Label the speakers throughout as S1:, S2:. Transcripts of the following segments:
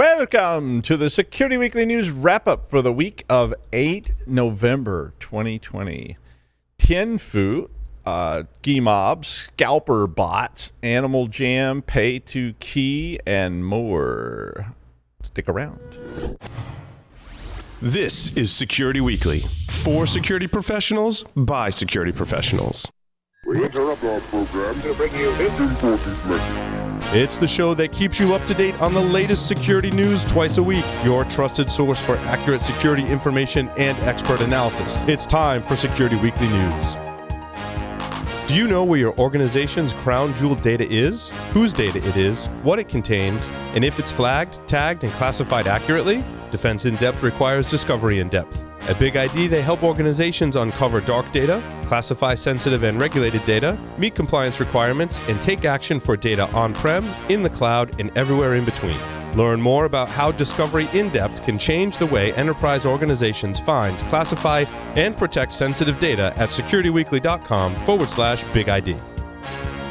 S1: Welcome to the Security Weekly News wrap-up for the week of 8 November 2020. TianFu, Ghimob, Scalper bots, Animal Jam, Pay2Key, and more. Stick around.
S2: This is Security Weekly, for security professionals, by security professionals.
S3: We interrupt our program to bring you this important message.
S2: It's the show that keeps you up to date on the latest security news twice a week, your trusted source for accurate security information and expert analysis. It's time for Security Weekly News. Do you know where your organization's crown jewel data is, whose data it is, what it contains, and if it's flagged, tagged, and classified accurately? Defense in Depth requires discovery in depth. At Big ID, they help organizations uncover dark data, classify sensitive and regulated data, meet compliance requirements, and take action for data on-prem, in the cloud, and everywhere in between. Learn more about how Discovery in Depth can change the way enterprise organizations find, classify, and protect sensitive data at securityweekly.com/Big ID.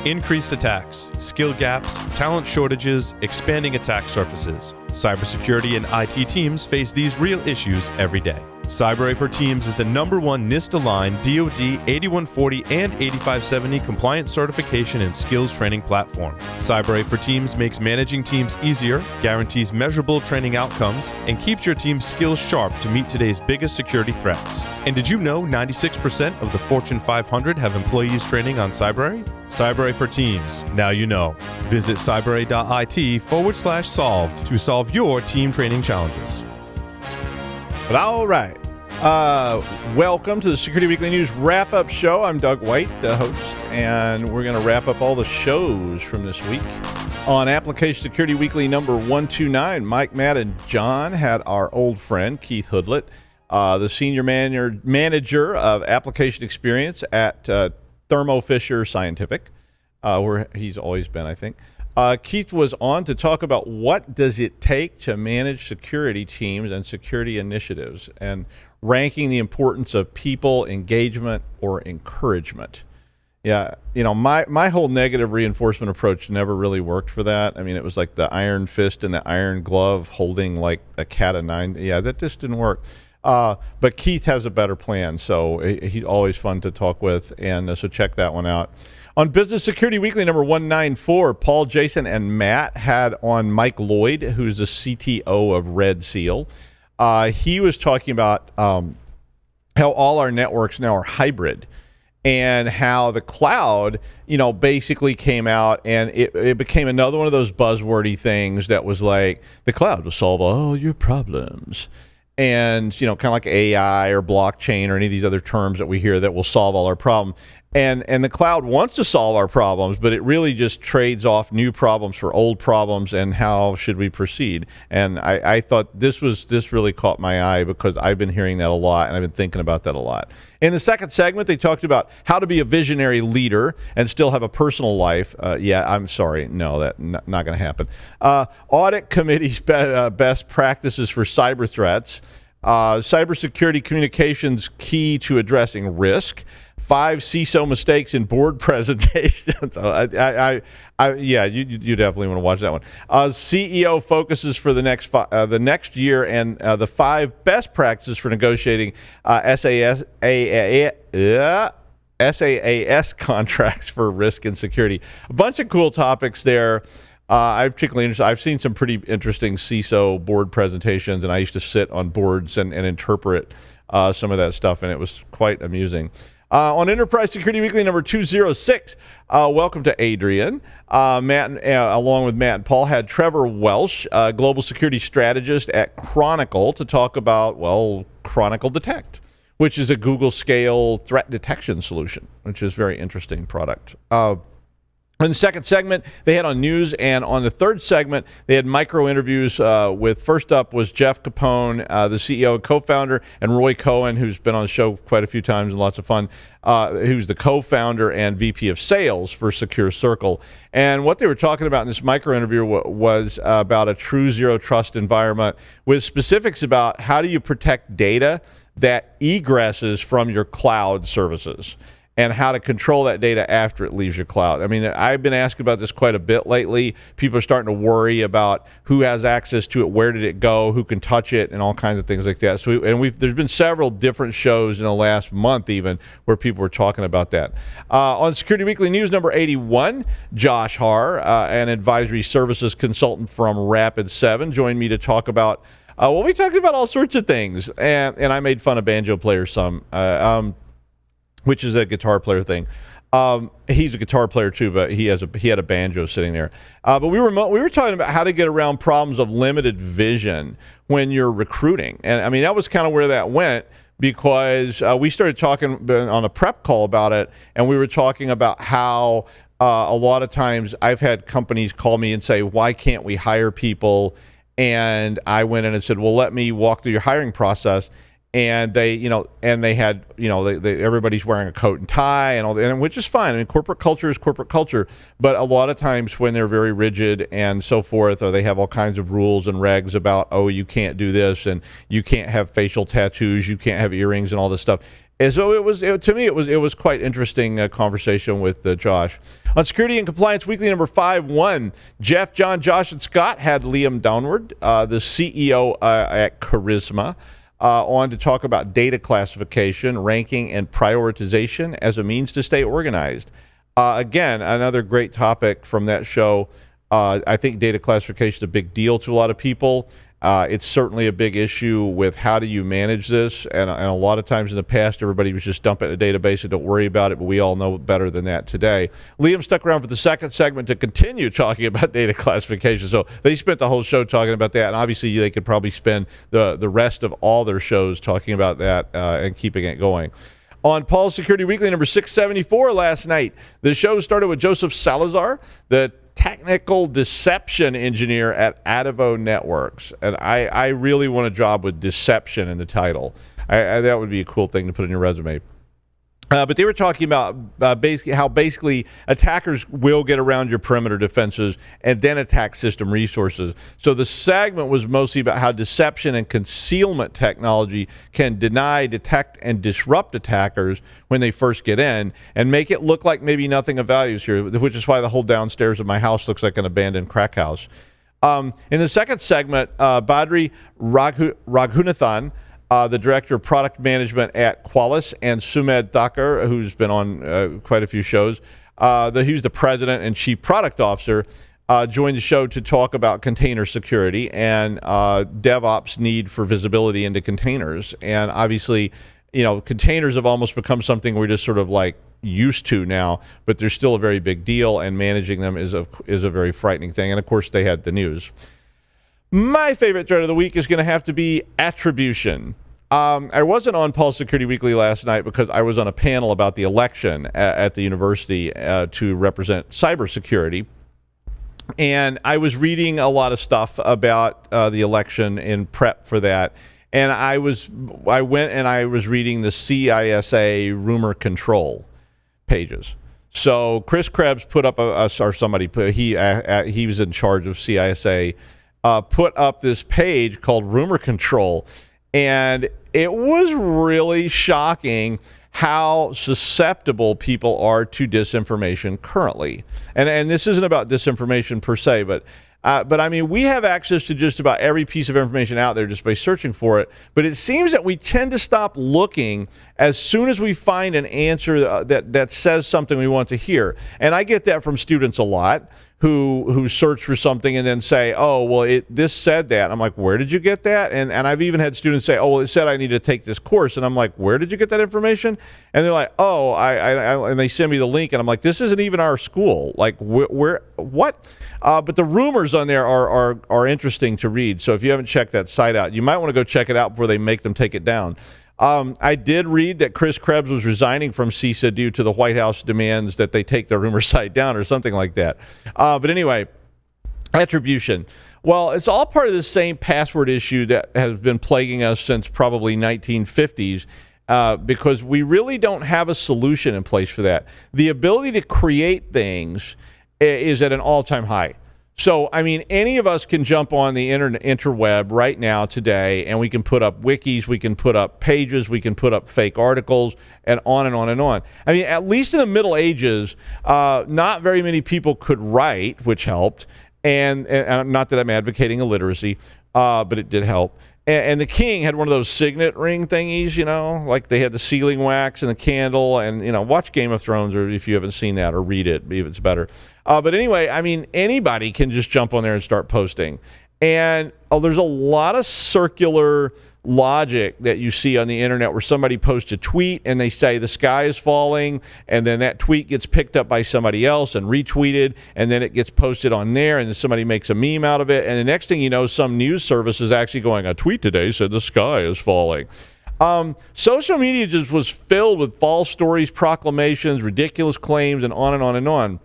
S2: Increased attacks, skill gaps, talent shortages, expanding attack surfaces. Cybersecurity and IT teams face these real issues every day. CyberA for Teams is the #1 NIST-aligned DoD 8140 and 8570 compliance certification and skills training platform. CyberA for Teams makes managing teams easier, guarantees measurable training outcomes, and keeps your team's skills sharp to meet today's biggest security threats. And did you know 96% of the Fortune 500 have employees training on CyberA? CyberA for Teams. Now you know. Visit cybera.it/solved to solve your team training challenges.
S1: But all right. Welcome to the Security Weekly News wrap-up show. I'm Doug White, the host, and we're going to wrap up all the shows from this week. On Application Security Weekly number 129, Mike, Matt, and John had our old friend, Keith Hoodlett, the senior manager of application experience at Thermo Fisher Scientific, where he's always been, I think. Keith was on to talk about what does it take to manage security teams and security initiatives, and ranking the importance of people, engagement, or encouragement. Yeah, you know, my whole negative reinforcement approach never really worked for that. I mean, it was like the iron fist and the iron glove holding like a cat of nine. Yeah, that just didn't work. But Keith has a better plan, so he's always fun to talk with, and so check that one out. On Business Security Weekly number 194, Paul, Jason, and Matt had on Mike Lloyd, who's the CTO of Red Seal. He was talking about how all our networks now are hybrid, and how the cloud, you know, basically came out, and it became another one of those buzzwordy things that was like, the cloud will solve all your problems. And, you know, kind of like AI or blockchain or any of these other terms that we hear that will solve all our problems. And the cloud wants to solve our problems, but it really just trades off new problems for old problems, and how should we proceed? And I thought this really caught my eye, because I've been hearing that a lot, and I've been thinking about that a lot. In the second segment, they talked about how to be a visionary leader and still have a personal life. Yeah, I'm sorry. No, that's not going to happen. Audit committee's best practices for cyber threats. Cybersecurity communications key to addressing risk. 5 CISO mistakes in board presentations. Yeah, you definitely want to watch that one. CEO focuses for the next year, and the 5 best practices for negotiating SaaS contracts for risk and security. A bunch of cool topics there. I'm particularly interested. I've seen some pretty interesting CISO board presentations, and I used to sit on boards and interpret some of that stuff, and it was quite amusing. On Enterprise Security Weekly number 206, welcome to Adrian. Matt, along with Matt and Paul, had Trevor Welsh, global security strategist at Chronicle, to talk about, well, Chronicle Detect, which is a Google scale threat detection solution, which is a very interesting product. In the second segment, they had on news, and on the third segment, they had micro interviews with, first up was Jeff Capone, the CEO and co-founder, and Roy Cohen, who's been on the show quite a few times and lots of fun, who's the co-founder and VP of sales for Secure Circle. And what they were talking about in this micro interview was about a true zero trust environment, with specifics about how do you protect data that egresses from your cloud services. and how to control that data after it leaves your cloud. I mean, I've been asked about this quite a bit lately. People are starting to worry about who has access to it, where did it go, who can touch it, and all kinds of things like that. So, there's been several different shows in the last month even where people were talking about that. On Security Weekly News number 81, Josh Haar, an advisory services consultant from Rapid7, joined me to talk about well, we talked about all sorts of things, and I made fun of banjo players some, which is a guitar player thing. He's a guitar player too, but he had a banjo sitting there. But we were talking about how to get around problems of limited vision when you're recruiting, and I mean that was kind of where that went, because we started talking on a prep call about it, and we were talking about how a lot of times I've had companies call me and say, why can't we hire people? And I went in and said, well, let me walk through your hiring process. And they had, everybody's wearing a coat and tie and all that, which is fine. I mean, corporate culture is corporate culture. But a lot of times when they're very rigid and so forth, or they have all kinds of rules and regs about, oh, you can't do this and you can't have facial tattoos, you can't have earrings and all this stuff. And so to me, it was quite interesting conversation with Josh. On Security and Compliance Weekly number 5-1, Jeff, John, Josh, and Scott had Liam Downward, the CEO at Charisma, on to talk about data classification, ranking, and prioritization as a means to stay organized. Again, another great topic from that show. I think data classification is a big deal to a lot of people. It's certainly a big issue with how do you manage this, and a lot of times in the past everybody was just dumping a database and don't worry about it, but we all know better than that today. Liam stuck around for the second segment to continue talking about data classification, so they spent the whole show talking about that, and obviously they could probably spend the rest of all their shows talking about that and keeping it going. On Paul's Security Weekly number 674 last night, the show started with Joseph Salazar, the technical deception engineer at Adavo Networks. And I really want a job with deception in the title. That would be a cool thing to put in your resume. But they were talking about how basically attackers will get around your perimeter defenses and then attack system resources. So the segment was mostly about how deception and concealment technology can deny, detect, and disrupt attackers when they first get in and make it look like maybe nothing of value is here, which is why the whole downstairs of my house looks like an abandoned crack house. In the second segment, Badri Raghunathan, the Director of Product Management at Qualys, and Sumed Thakur, who's been on quite a few shows. He's the President and Chief Product Officer, joined the show to talk about container security and DevOps need for visibility into containers. And obviously, containers have almost become something we're just sort of like used to now, but they're still a very big deal, and managing them is a very frightening thing. And of course, they had the news. My favorite thread of the week is going to have to be attribution. I wasn't on Pulse Security Weekly last night because I was on a panel about the election at the university to represent cybersecurity. And I was reading a lot of stuff about the election in prep for that. And I went and I was reading the CISA rumor control pages. So Chris Krebs put up he was in charge of CISA, put up this page called Rumor Control, and it was really shocking how susceptible people are to disinformation currently. And this isn't about disinformation per se, but I mean, we have access to just about every piece of information out there just by searching for it. But it seems that we tend to stop looking as soon as we find an answer that says something we want to hear. And I get that from students a lot who search for something and then say, oh, well, this said that. And I'm like, where did you get that? And I've even had students say, oh, well, it said I need to take this course. And I'm like, where did you get that information? And they're like, oh, and they send me the link. And I'm like, this isn't even our school. Like, where what? But the rumors on there are interesting to read. So if you haven't checked that site out, you might want to go check it out before they make them take it down. I did read that Chris Krebs was resigning from CISA due to the White House demands that they take the rumor site down or something like that. But anyway, attribution. Well, it's all part of the same password issue that has been plaguing us since probably 1950s, because we really don't have a solution in place for that. The ability to create things is at an all-time high. So, I mean, any of us can jump on the interweb right now today, and we can put up wikis, we can put up pages, we can put up fake articles, and on and on and on. I mean, at least in the Middle Ages, not very many people could write, which helped. And not that I'm advocating illiteracy, but it did help. And the king had one of those signet ring thingies, like they had the sealing wax and the candle. And, watch Game of Thrones, or if you haven't seen that, or read it, maybe it's better. But anyway, I mean, anybody can just jump on there and start posting. And there's a lot of circular logic that you see on the internet where somebody posts a tweet and they say the sky is falling, and then that tweet gets picked up by somebody else and retweeted, and then it gets posted on there, and then somebody makes a meme out of it, and the next thing you know, some news service is actually going, a tweet today said the sky is falling. Social media just was filled with false stories, proclamations, ridiculous claims, and on and on and on.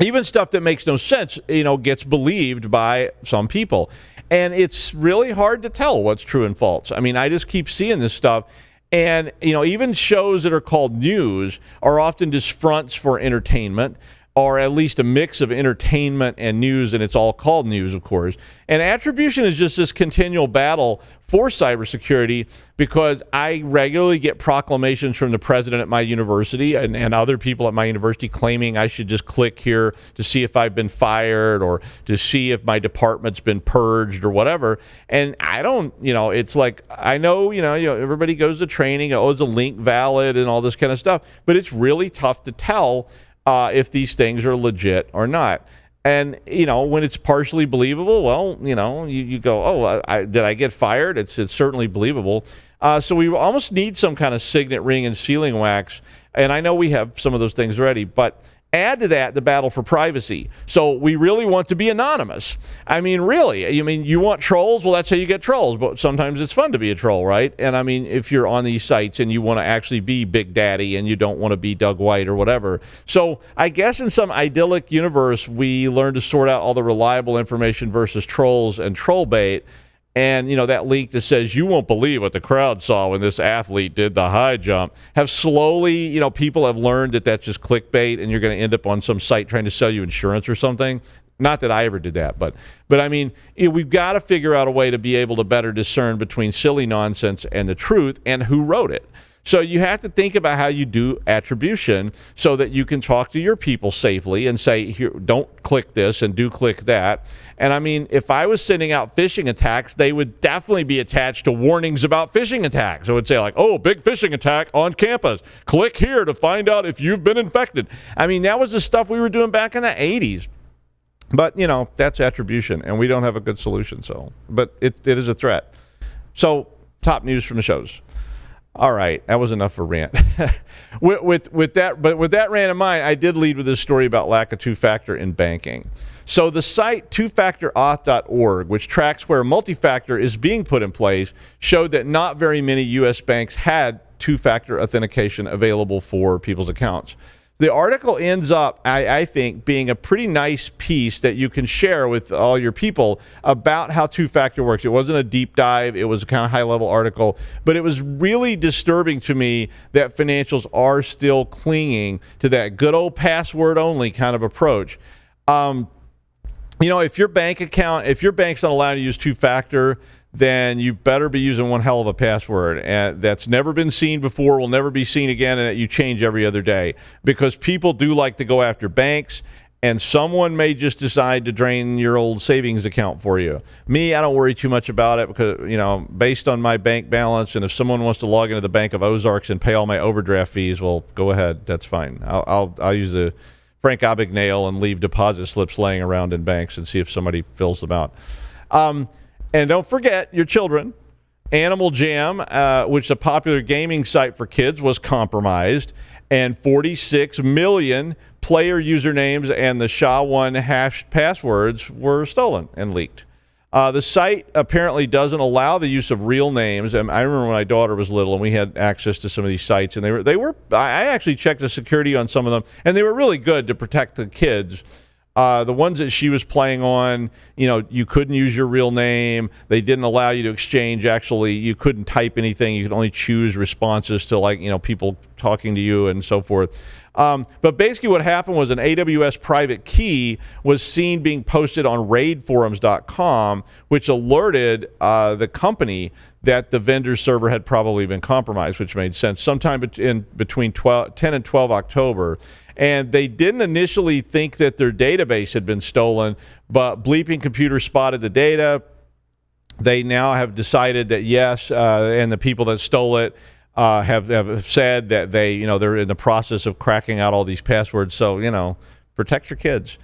S1: Even stuff that makes no sense, gets believed by some people. And it's really hard to tell what's true and false. I mean, I just keep seeing this stuff. And, even shows that are called news are often just fronts for entertainment, or at least a mix of entertainment and news, and it's all called news, of course. And attribution is just this continual battle for cybersecurity, because I regularly get proclamations from the president at my university and other people at my university claiming I should just click here to see if I've been fired, or to see if my department's been purged or whatever. And I don't, it's like, I know, everybody goes to training, is the link valid and all this kind of stuff, but it's really tough to tell if these things are legit or not. And, when it's partially believable, well, you go, did I get fired? It's certainly believable. So we almost need some kind of signet ring and sealing wax. And I know we have some of those things already, but add to that the battle for privacy. So we really want to be anonymous. I mean, really, you want trolls? Well, that's how you get trolls. But sometimes it's fun to be a troll, right? And I mean, if you're on these sites and you want to actually be Big Daddy and you don't want to be Doug White or whatever. So I guess in some idyllic universe, we learn to sort out all the reliable information versus trolls and troll bait. And, that link that says, you won't believe what the crowd saw when this athlete did the high jump, have slowly, people have learned that that's just clickbait, and you're going to end up on some site trying to sell you insurance or something. Not that I ever did that, but I mean, we've got to figure out a way to be able to better discern between silly nonsense and the truth and who wrote it. So you have to think about how you do attribution so that you can talk to your people safely and say, here, don't click this and do click that. And I mean, if I was sending out phishing attacks, they would definitely be attached to warnings about phishing attacks. It would say like, big phishing attack on campus. Click here to find out if you've been infected. I mean, that was the stuff we were doing back in the 80s. But, that's attribution, and we don't have a good solution. But it is a threat. So, top news from the shows. All right, that was enough for rant. with that rant in mind, I did lead with this story about lack of two-factor in banking. So the site twofactorauth.org, which tracks where multi-factor is being put in place, showed that not very many U.S. banks had two-factor authentication available for people's accounts. The article ends up, I think, being a pretty nice piece that you can share with all your people about how two-factor works. It wasn't a deep dive. It was a kind of high-level article. But it was really disturbing to me that financials are still clinging to that good old password-only kind of approach. If your bank's not allowed to use two-factor, then you better be using one hell of a password, and that's never been seen before, will never be seen again, and that you change every other day, because people do like to go after banks, and someone may just decide to drain your old savings account for you. Me, I don't worry too much about it, because, based on my bank balance, and if someone wants to log into the Bank of Ozarks and pay all my overdraft fees, well, go ahead, that's fine. I'll use the Frank Abagnale and leave deposit slips laying around in banks and see if somebody fills them out. And don't forget your children. Animal Jam, which is a popular gaming site for kids, was compromised, and 46 million player usernames and the SHA-1 hashed passwords were stolen and leaked. The site apparently doesn't allow the use of real names. And I remember when my daughter was little and we had access to some of these sites, and they were. I actually checked the security on some of them, and they were really good to protect the kids. The ones that she was playing on, you couldn't use your real name. They didn't allow you to exchange. Actually, you couldn't type anything. You could only choose responses to people talking to you and so forth. But basically what happened was an AWS Private Key was seen being posted on raidforums.com, which alerted the company that the vendor's server had probably been compromised, which made sense, sometime between 10 and 12 October. And they didn't initially think that their database had been stolen, but Bleeping Computer spotted the data. They now have decided that yes, and the people that stole it have said that they're in the process of cracking out all these passwords. So, protect your kids.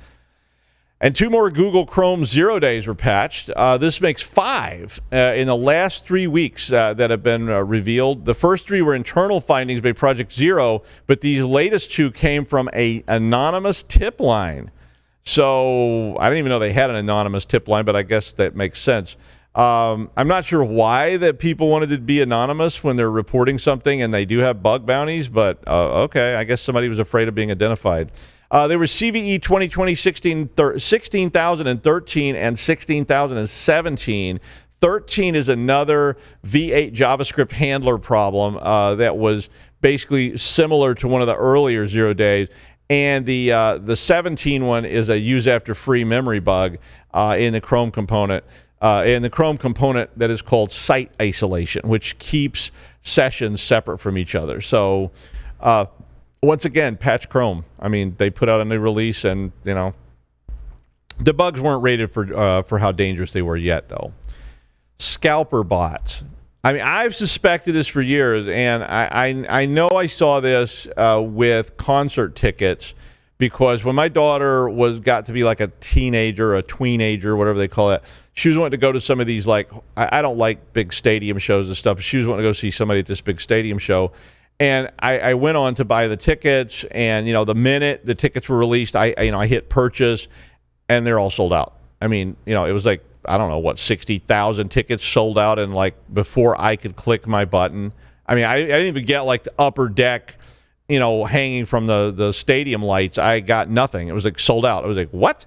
S1: And 2 more Google Chrome 0 days were patched. This makes 5 in the last 3 weeks that have been revealed. The first 3 were internal findings by Project Zero, but these latest 2 came from an anonymous tip line. So I didn't even know they had an anonymous tip line, but I guess that makes sense. I'm not sure why that people wanted to be anonymous when they're reporting something and they do have bug bounties, but okay, I guess somebody was afraid of being identified. There were CVE 2020 16,013 and 16,017. 13 is another V8 JavaScript handler problem that was basically similar to one of the earlier 0 days. And the 17 one is a use after free memory bug in the Chrome component. In the Chrome component that is called site isolation, which keeps sessions separate from each other. So, once again, patch Chrome. I mean, they put out a new release, and the bugs weren't rated for how dangerous they were yet, though. Scalper bots. I mean, I've suspected this for years, and I know I saw this with concert tickets, because when my daughter got to be like a teenager, a tweenager, whatever they call it, she was wanting to go to some of these, like, I don't like big stadium shows and stuff, but she was wanting to go see somebody at this big stadium show. And I went on to buy the tickets, and the minute the tickets were released, I hit purchase, and they're all sold out. I mean, it was like, I don't know, 60,000 tickets sold out, and like before I could click my button. I mean, I didn't even get like the upper deck, hanging from the stadium lights. I got nothing. It was like sold out. I was like, what?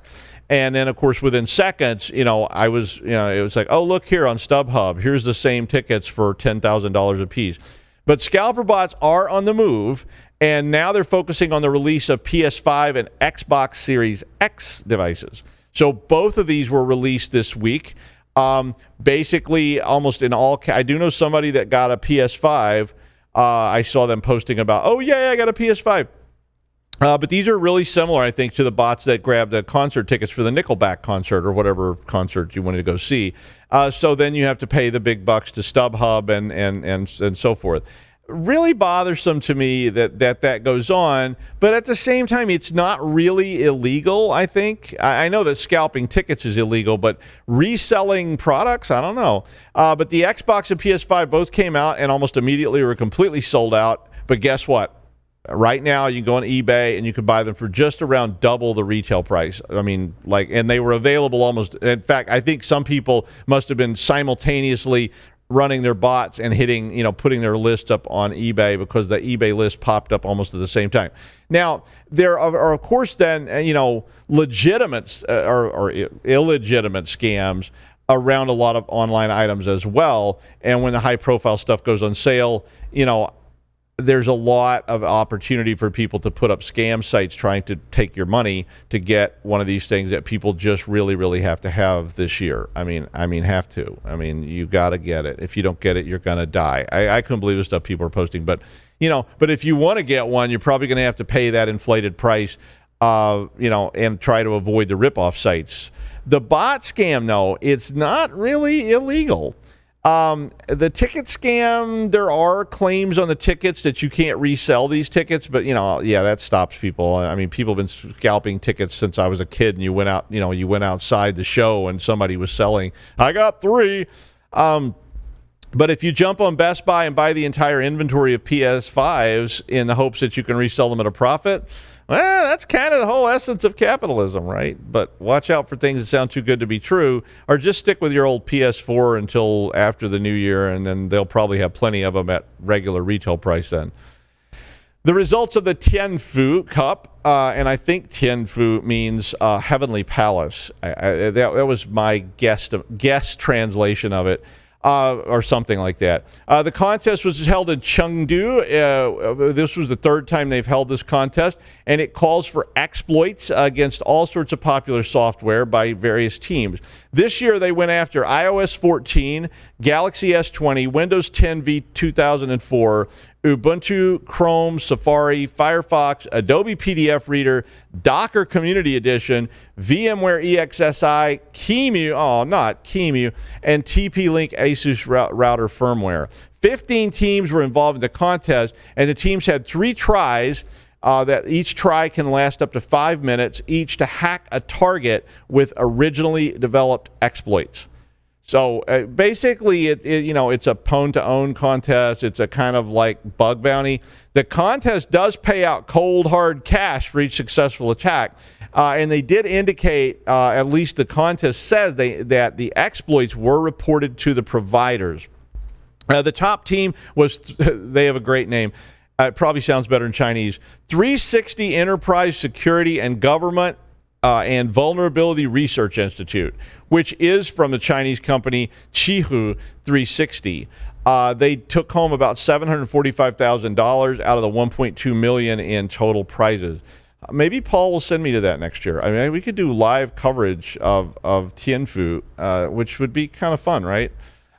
S1: And then, of course, within seconds, it was like, oh, look here on StubHub. Here's the same tickets for $10,000 a piece. But scalper bots are on the move, and now they're focusing on the release of PS5 and Xbox Series X devices. So both of these were released this week. Basically, almost in all I do know somebody that got a PS5. I saw them posting about, oh, yeah, I got a PS5. But these are really similar, I think, to the bots that grabbed the concert tickets for the Nickelback concert or whatever concert you wanted to go see. So then you have to pay the big bucks to StubHub and so forth. Really bothersome to me that goes on, but at the same time, it's not really illegal, I think. I know that scalping tickets is illegal, but reselling products, I don't know. But the Xbox and PS5 both came out and almost immediately were completely sold out. But guess what? Right now, you can go on eBay and you can buy them for just around double the retail price. I mean, and they were available almost. In fact, I think some people must have been simultaneously running their bots and putting their list up on eBay, because the eBay list popped up almost at the same time. Now, there are of course, then, legitimate or illegitimate scams around a lot of online items as well. And when the high-profile stuff goes on sale, there's a lot of opportunity for people to put up scam sites trying to take your money to get one of these things that people just really, really have to have this year. I mean, have to. I mean, you got to get it. If you don't get it, you're going to die. I couldn't believe the stuff people are posting. But, but if you want to get one, you're probably going to have to pay that inflated price, and try to avoid the ripoff sites. The bot scam, though, it's not really illegal. The ticket scam, there are claims on the tickets that you can't resell these tickets, but that stops people. I mean, people have been scalping tickets since I was a kid, and you went outside the show and somebody was selling, I got 3. But if you jump on Best Buy and buy the entire inventory of PS5s in the hopes that you can resell them at a profit, well, that's kind of the whole essence of capitalism, right? But watch out for things that sound too good to be true, or just stick with your old PS4 until after the new year, and then they'll probably have plenty of them at regular retail price then. The results of the TianFu Cup, and I think TianFu means Heavenly Palace. That was my guess translation of it. or something like that. The contest was held in Chengdu. This was the third time they've held this contest, and it calls for exploits against all sorts of popular software by various teams. This year, they went after iOS 14, Galaxy S20, Windows 10 v 2004, Ubuntu, Chrome, Safari, Firefox, Adobe PDF Reader, Docker Community Edition, VMware EXSI, QEMU, and TP-Link Asus router firmware. 15 teams were involved in the contest, and the teams had 3 tries that each try can last up to 5 minutes, each to hack a target with originally developed exploits. So basically, it's a pwn-to-own contest. It's a kind of like bug bounty. The contest does pay out cold, hard cash for each successful attack. And they did indicate, at least the contest says, that the exploits were reported to the providers. The top team was, they have a great name. It probably sounds better in Chinese. 360 Enterprise Security and Government and Vulnerability Research Institute, which is from the Chinese company Qihu 360. They took home about $745,000 out of the $1.2 million in total prizes. Maybe Paul will send me to that next year. I mean, we could do live coverage of TianFu, which would be kind of fun, right?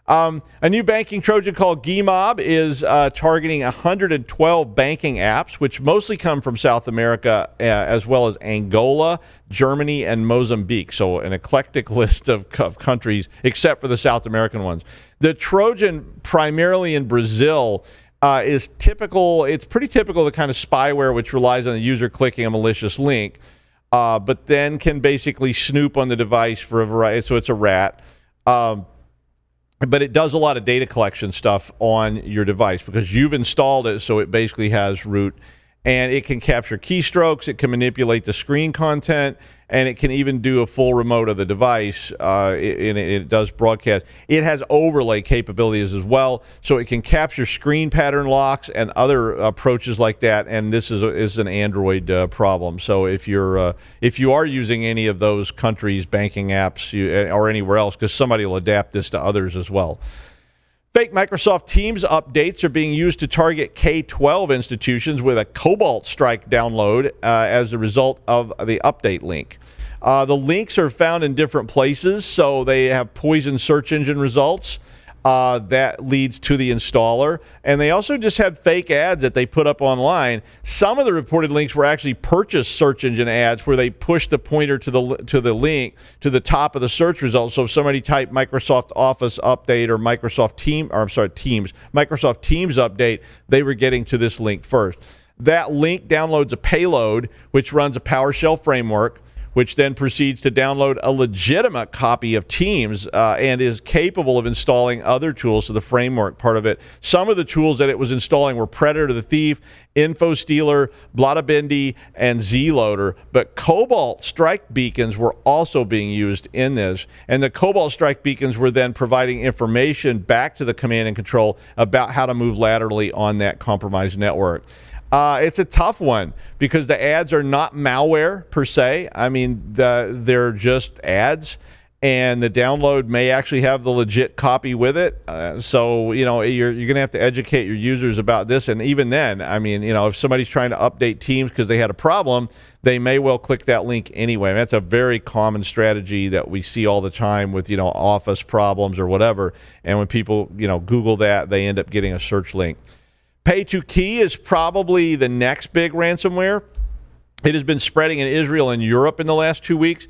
S1: A new banking Trojan called Ghimob is targeting 112 banking apps, which mostly come from South America, as well as Angola, Germany, and Mozambique. So an eclectic list of countries, except for the South American ones. The Trojan, primarily in Brazil, is typical. It's pretty typical of the kind of spyware which relies on the user clicking a malicious link, but then can basically snoop on the device for a variety. So it's a rat. But it does a lot of data collection stuff on your device because you've installed it, so it basically has root. And it can capture keystrokes, it can manipulate the screen content, and it can even do a full remote of the device. It does broadcast. It has overlay capabilities as well, so it can capture screen pattern locks and other approaches like that. And this is an Android problem. So if you are using any of those countries' banking apps or anywhere else, because somebody will adapt this to others as well. Fake Microsoft Teams updates are being used to target K-12 institutions with a Cobalt Strike download as a result of the update link. The links are found in different places, so they have poison search engine results. That leads to the installer. And they also just had fake ads that they put up online. Some of the reported links were actually purchased search engine ads where they pushed the pointer to the link to the top of the search results. So if somebody typed Microsoft Office update or Microsoft Teams update, they were getting to this link first. That link downloads a payload which runs a PowerShell framework, which then proceeds to download a legitimate copy of Teams and is capable of installing other tools to the framework part of it. Some of the tools that it was installing were Predator the Thief, InfoStealer, Blotabindi, and Zloader, but Cobalt Strike beacons were also being used in this, and the Cobalt Strike beacons were then providing information back to the command and control about how to move laterally on that compromised network. It's a tough one because the ads are not malware per se. I mean, they're just ads, and the download may actually have the legit copy with it. So, you're going to have to educate your users about this. And even then, I mean, if somebody's trying to update Teams because they had a problem, they may well click that link anyway. I mean, that's a very common strategy that we see all the time with, Office problems or whatever. And when people, Google that, they end up getting a search link. Pay2Key is probably the next big ransomware. It has been spreading in Israel and Europe in the last 2 weeks.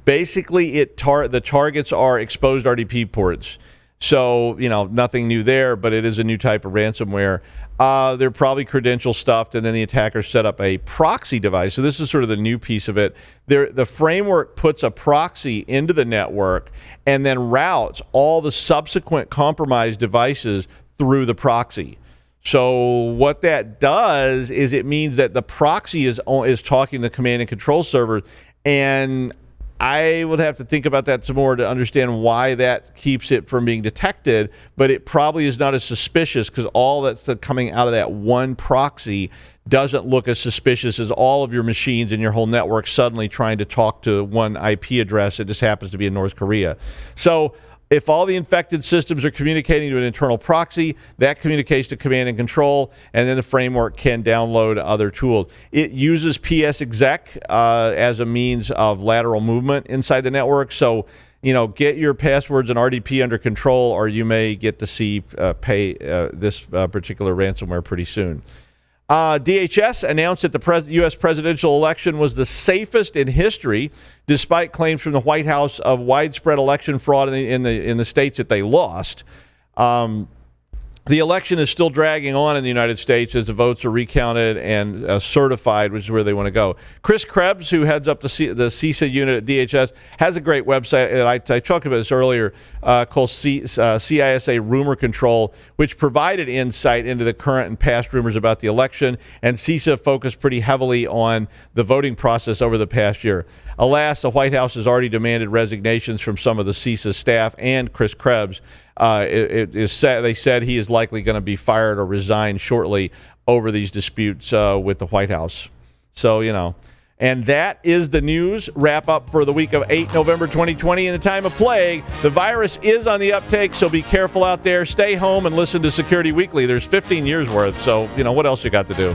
S1: Basically, the targets are exposed RDP ports. So, nothing new there, but it is a new type of ransomware. They're probably credential stuffed, and then the attacker set up a proxy device. So this is sort of the new piece of it. The framework puts a proxy into the network and then routes all the subsequent compromised devices through the proxy. So what that does is it means that the proxy is talking to the command and control server, and I would have to think about that some more to understand why that keeps it from being detected, but it probably is not as suspicious because all that's coming out of that one proxy doesn't look as suspicious as all of your machines and your whole network suddenly trying to talk to one IP address that just happens to be in North Korea. So If all the infected systems are communicating to an internal proxy, that communicates to command and control, and then the framework can download other tools. It uses psexec as a means of lateral movement inside the network. So, get your passwords and RDP under control, or you may get to see this particular ransomware pretty soon. DHS announced that the U.S. presidential election was the safest in history, despite claims from the White House of widespread election fraud in the states that they lost. The election is still dragging on in the United States as the votes are recounted and certified, which is where they want to go. Chris Krebs, who heads up the CISA unit at DHS, has a great website, and I talked about this earlier, called CISA Rumor Control, which provided insight into the current and past rumors about the election, and CISA focused pretty heavily on the voting process over the past year. Alas, the White House has already demanded resignations from some of the CISA staff and Chris Krebs. They said he is likely going to be fired or resign shortly over these disputes with the White House. So, and that is the news wrap up for the week of 8 November 2020 in the time of plague. The virus is on the uptake, so be careful out there. Stay home and listen to Security Weekly. There's 15 years worth, so, what else you got to do?